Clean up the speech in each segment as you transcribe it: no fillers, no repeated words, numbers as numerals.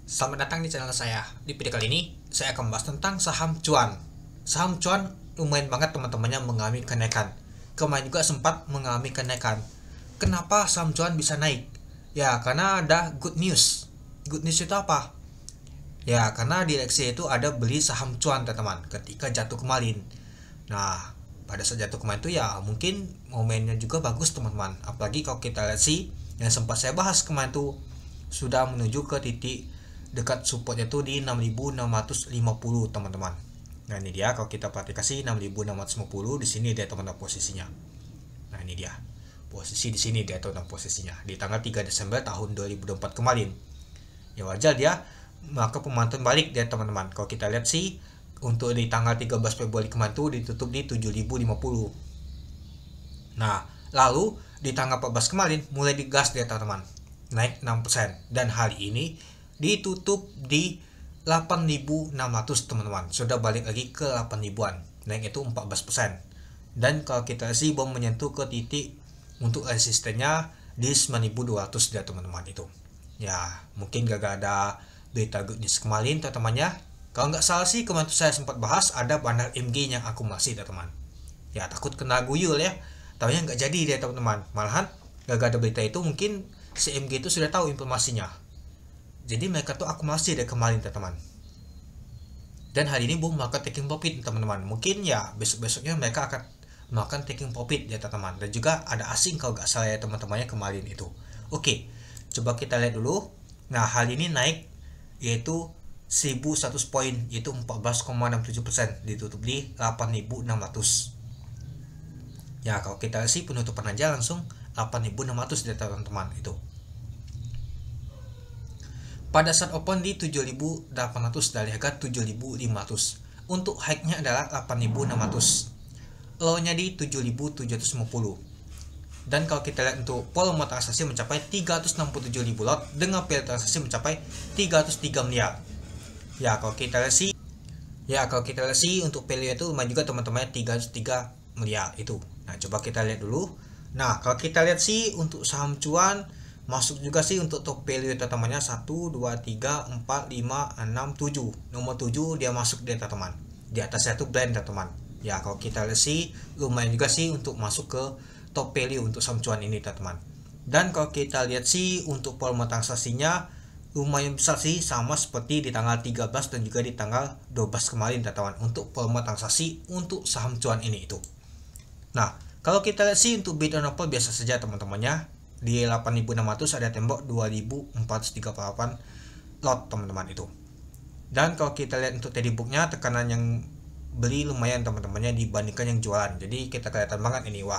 Selamat datang di channel saya. Di video kali ini, saya akan membahas tentang saham cuan. Saham cuan lumayan banget teman-temannya mengalami kenaikan. Kemarin juga sempat mengalami kenaikan. Kenapa saham cuan bisa naik? Ya, karena ada good news. Good news itu apa? Ya, karena direksi itu ada beli saham cuan teman-teman ketika jatuh kemarin. Nah, pada saat jatuh kemarin itu ya mungkin momennya juga bagus teman-teman. Apalagi kalau kita lihat sih yang sempat saya bahas kemarin tuh sudah menuju ke titik dekat supportnya tuh di 6650 teman-teman. Nah ini dia, kalau kita perhatikan sih 6650 di sini dia teman-teman posisinya. Nah ini dia posisi di sini dia teman-teman posisinya di tanggal 3 Desember tahun 2024 kemarin. Ya wajar dia maka pemantauan balik dia teman-teman. Kalau kita lihat sih untuk di tanggal 13 Februari kemarin tuh ditutup di 7050. Nah lalu di tanggal 14 kemarin mulai digas dia teman-teman, naik 6%, dan hari ini ditutup di 8600 teman-teman, sudah balik lagi ke 8000-an, naik itu 14%. Dan kalau kita sih belum menyentuh ke titik untuk resistennya di 9200 dia teman-teman itu. Ya mungkin gak ada berita good news kemarin teman-temannya. Kalau nggak salah sih kemarin saya sempat bahas ada bandar MG yang akumulasi teman-teman. Ya takut kena guyul ya, tahunya nggak jadi dia teman-teman. Malahan gak ada berita itu, mungkin CMG itu sudah tahu informasinya. Jadi mereka tuh akumulasi dari kemarin teman-teman. Dan hari ini belum melakukan taking profit teman-teman. Mungkin ya besok-besoknya mereka akan melakukan taking profit ya teman-teman. Dan juga ada asing kalau nggak salah ya teman-temannya kemarin itu. Oke, coba kita lihat dulu. Nah hari ini naik yaitu 1100 poin, yaitu 14,67%, ditutup di 8600. Ya kalau kita sih penutupan aja langsung 8600 ya teman-teman itu. Pada saat open di 7800 dari harga 7500. Untuk high-nya adalah 8600. Low-nya di 7750. Dan kalau kita lihat untuk volume transaksi mencapai 367.000 lot dengan value transaksi mencapai 303 miliar. Ya kalau kita lihat sih untuk value itu lumayan juga teman-teman, 303 miliar itu. Nah coba kita lihat dulu. Nah kalau kita lihat sih untuk saham cuan masuk juga sih untuk top value teman-temannya 1, 2, 3, 4, 5, 6, 7. Nomor 7 dia masuk dia teman-teman. Di atasnya itu blend teman-teman. Ya kalau kita lihat sih lumayan juga sih untuk masuk ke top value untuk saham cuan ini teman-teman. Dan kalau kita lihat sih untuk volume transaksinya lumayan besar sih, sama seperti di tanggal 13 dan juga di tanggal 12 kemarin teman-teman untuk volume transaksi untuk saham cuan ini itu. Nah kalau kita lihat sih untuk bid on offer biasa saja teman-temannya, di 8600 ada tembok 2438 lot teman-teman itu. Dan kalau kita lihat untuk tadi booknya, tekanan yang beli lumayan teman-temannya dibandingkan yang jualan. Jadi kita kelihatan banget ini, wah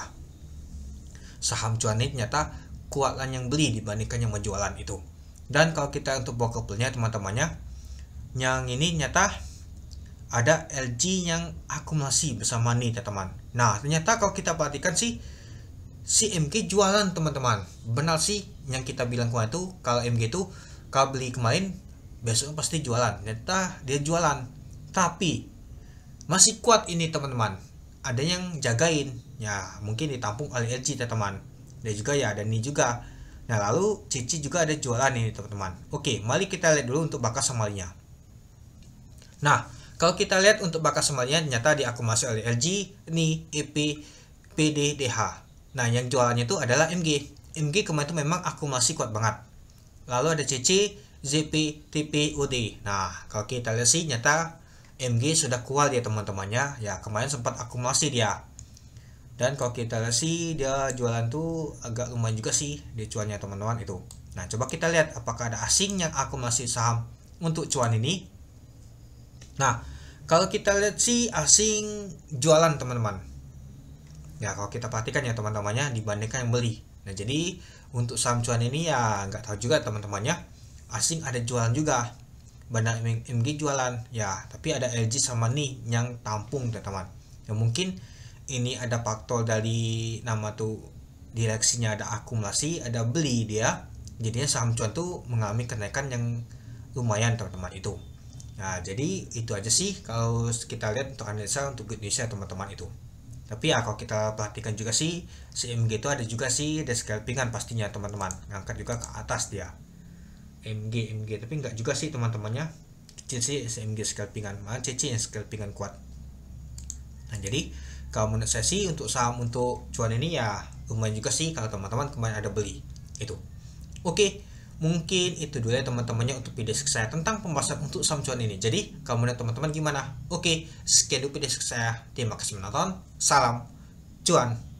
saham cuan ini ternyata kuatkan yang beli dibandingkan yang menjualan itu. Dan kalau kita untuk brokernya teman-temannya, yang ini nyata ada LG yang akumulasi bersama nih teman-teman. Nah ternyata kalau kita perhatikan sih si MG jualan teman-teman. Benar sih yang kita bilang kemarin itu, kalau MG itu kalau beli kemarin besok pasti jualan. Ternyata dia jualan, tapi masih kuat ini teman-teman. Ada yang jagain ya, mungkin ditampung oleh LG teman-teman. Dan juga ya ada ini juga. Nah lalu Cici juga ada jualan ini teman-teman. Oke, mari kita lihat dulu untuk bakas samarinya. Nah kalau kita lihat untuk bakas samarinya ternyata diakumulasi oleh LG ini EP PDDH. Nah yang jualannya itu adalah MG. MG kemarin itu memang akumulasi kuat banget. Lalu ada CC, ZP, TP, UD. Nah kalau kita lihat sih nyata MG sudah kuat ya teman-temannya. Ya kemarin sempat akumulasi dia. Dan kalau kita lihat sih dia jualan tuh agak lumayan juga sih dia cuannya teman-teman itu. Nah coba kita lihat apakah ada asing yang akumulasi saham untuk cuan ini. Nah kalau kita lihat sih asing jualan teman-teman. Ya kalau kita perhatikan ya teman-temannya dibandingkan yang beli. Nah jadi untuk saham cuan ini ya nggak tahu juga teman-temannya, asing ada jualan juga. Bandar MG jualan ya, tapi ada LG sama nih yang tampung teman-teman. Ya mungkin ini ada faktor dari nama tuh direksinya ada akumulasi, ada beli dia. Jadinya saham cuan tuh mengalami kenaikan yang lumayan teman-teman itu. Nah jadi itu aja sih kalau kita lihat untuk analisa untuk good news-nya teman-teman itu. Tapi ya kalau kita perhatikan juga sih CMG itu ada juga sih ada scalpingan pastinya teman-teman, ngangkat juga ke atas dia. MG tapi nggak juga sih teman-temannya, kecil sih MG scalpingan, malah CC yang scalpingan kuat. Nah jadi kalau menurut saya sih untuk saham untuk cuan ini ya lumayan juga sih kalau teman-teman kemarin ada beli itu. Oke, mungkin itu dulu ya teman-temannya untuk video saya tentang pembahasan untuk saham cuan ini. Jadi kalau menurut teman-teman gimana? Oke, sekian dulu video saya. Terima kasih menonton. Salam cuan.